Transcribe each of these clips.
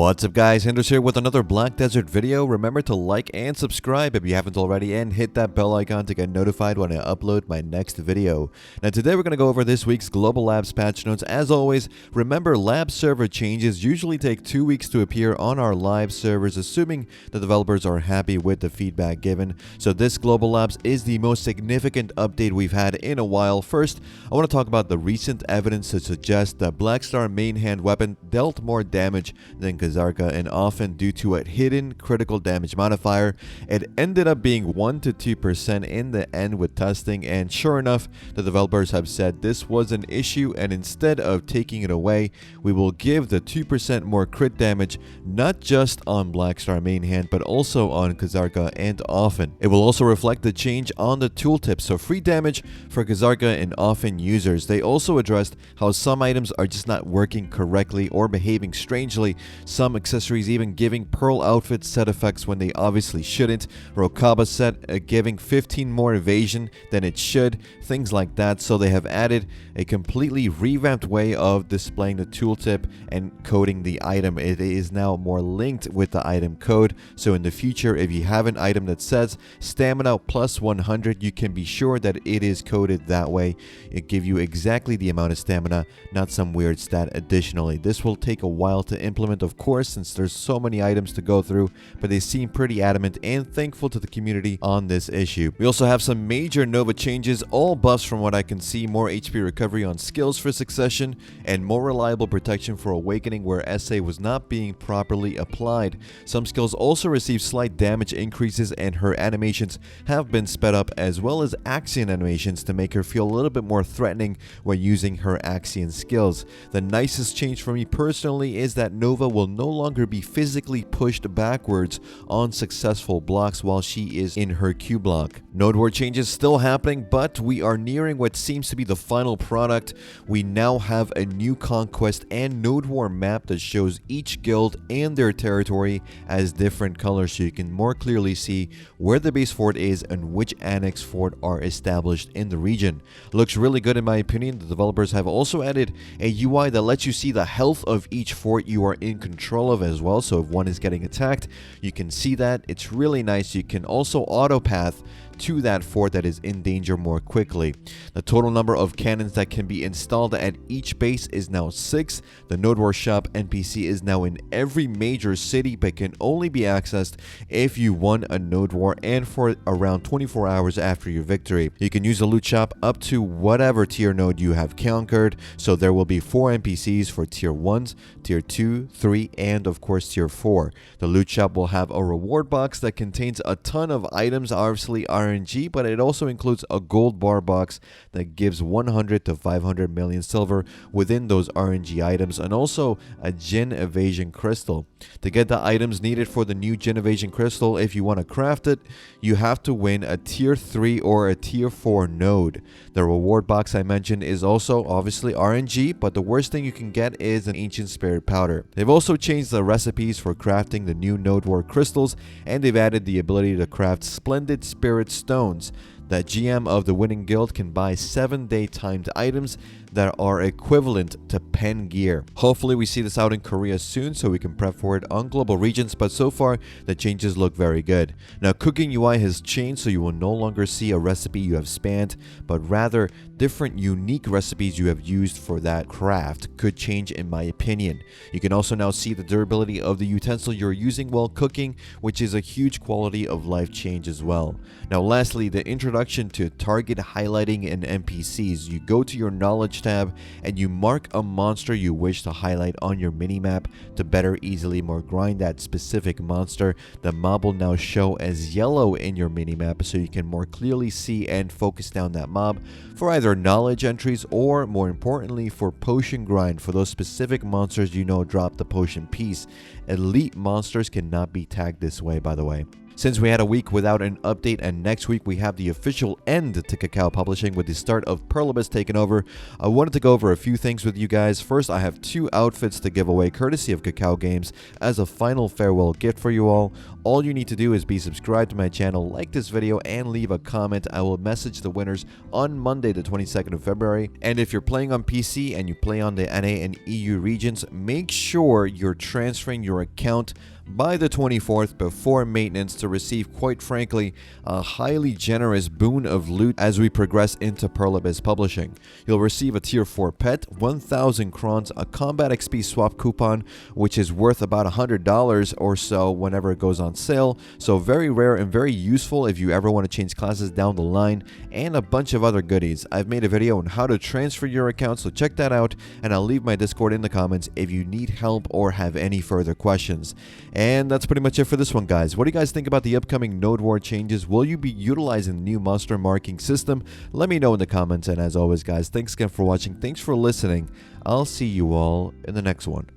What's up guys, Anders here with another Black Desert video. Remember to like and subscribe if you haven't already, and hit that bell icon to get notified when I upload my next video. Now today we're going to go over this week's Global Labs patch notes. As always, remember lab server changes usually take 2 weeks to appear on our live servers, assuming the developers are happy with the feedback given. So this Global Labs is the most significant update we've had in a while. First, I want to talk about the recent evidence to suggest that Blackstar main hand weapon dealt more damage than Kzarka Offin due to a hidden critical damage modifier. It ended up being 1 to 2% in the end with testing, and sure enough, the developers have said this was an issue, and instead of taking it away, we will give the 2% more crit damage not just on Blackstar main hand but also on Kzarka Offin. It will also reflect the change on the tooltip, so free damage for Kzarka Offin users. They also addressed how some items are just not working correctly or behaving strangely. Some accessories even giving Pearl outfit set effects when they obviously shouldn't. Rokaba set giving 15 more evasion than it should. Things like that. So they have added a completely revamped way of displaying the tooltip and coding the item. It is now more linked with the item code. So in the future, if you have an item that says stamina plus 100, you can be sure that it is coded that way. It gives you exactly the amount of stamina, not some weird stat additionally. This will take a while to implement, of course, since there's so many items to go through, but they seem pretty adamant and thankful to the community on this issue. We also have some major Nova changes, all buffs from what I can see: more HP recovery on skills for succession, and more reliable protection for awakening where SA was not being properly applied. Some skills also receive slight damage increases, and her animations have been sped up, as well as Axion animations to make her feel a little bit more threatening when using her Axion skills. The nicest change for me personally is that Nova will no longer be physically pushed backwards on successful blocks while she is in her Q block. Node war changes still happening, but we are nearing what seems to be the final product. We now have a new conquest and node war map that shows each guild and their territory as different colors, so you can more clearly see where the base fort is and which annex fort are established in the region. Looks really good in my opinion. The developers have also added a UI that lets you see the health of each fort you are in control of as well, so if one is getting attacked, you can see that. It's really nice. You can also auto path to that fort that is in danger more quickly. The total number of cannons that can be installed at each base is now 6. The Node War Shop NPC is now in every major city, but can only be accessed if you won a Node War and for around 24 hours after your victory. You can use the loot shop up to whatever tier node you have conquered, so there will be 4 NPCs for tier 1s, tier 2, 3, and of course tier 4. The loot shop will have a reward box that contains a ton of items, obviously RNG, but it also includes a gold bar box that gives 100 to 500 million silver within those RNG items, and also a Gen Evasion Crystal. To get the items needed for the new Gen Evasion Crystal, if you want to craft it, you have to win a tier 3 or a tier 4 node. The reward box I mentioned is also obviously RNG, but the worst thing you can get is an Ancient Spirit Powder. They've also changed the recipes for crafting the new Node War crystals, and they've added the ability to craft Splendid Spirit Stones. That GM of the winning guild can buy 7-day timed items that are equivalent to pen gear. Hopefully we see this out in Korea soon so we can prep for it on global regions, but so far the changes look very good. Now cooking UI has changed, so you will no longer see a recipe you have spanned, but rather different unique recipes you have used for that craft could change in my opinion. You can also now see the durability of the utensil you're using while cooking, which is a huge quality of life change as well. Now lastly, the introduction to target highlighting in NPCs. You go to your knowledge tab and you mark a monster you wish to highlight on your minimap to better easily more grind that specific monster. The mob will now show as yellow in your minimap, so you can more clearly see and focus down that mob for either knowledge entries or, more importantly, for potion grind for those specific monsters you know drop the potion piece. Elite monsters cannot be tagged this way, by the way. Since we had a week without an update and next week we have the official end to Cacao Publishing with the start of Pearl Abyss taking over, I wanted to go over a few things with you guys. First, I have 2 outfits to give away courtesy of Cacao Games as a final farewell gift for you all. All you need to do is be subscribed to my channel, like this video, and leave a comment. I will message the winners on Monday the 22nd of February. And if you're playing on PC and you play on the NA and EU regions, make sure you're transferring your account by the 24th before maintenance to receive, quite frankly, a highly generous boon of loot as we progress into Pearl Abyss Publishing. You'll receive a tier 4 pet, 1,000 crons, a combat XP swap coupon, which is worth about $100 or so whenever it goes on sale, so very rare and very useful if you ever want to change classes down the line, and a bunch of other goodies. I've made a video on how to transfer your account, so check that out, and I'll leave my Discord in the comments if you need help or have any further questions. And that's pretty much it for this one, guys. What do you guys think about the upcoming Node War changes? Will you be utilizing the new monster marking system? Let me know in the comments, and as always, guys, thanks again for watching. Thanks for listening. I'll see you all in the next one.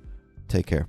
Take care.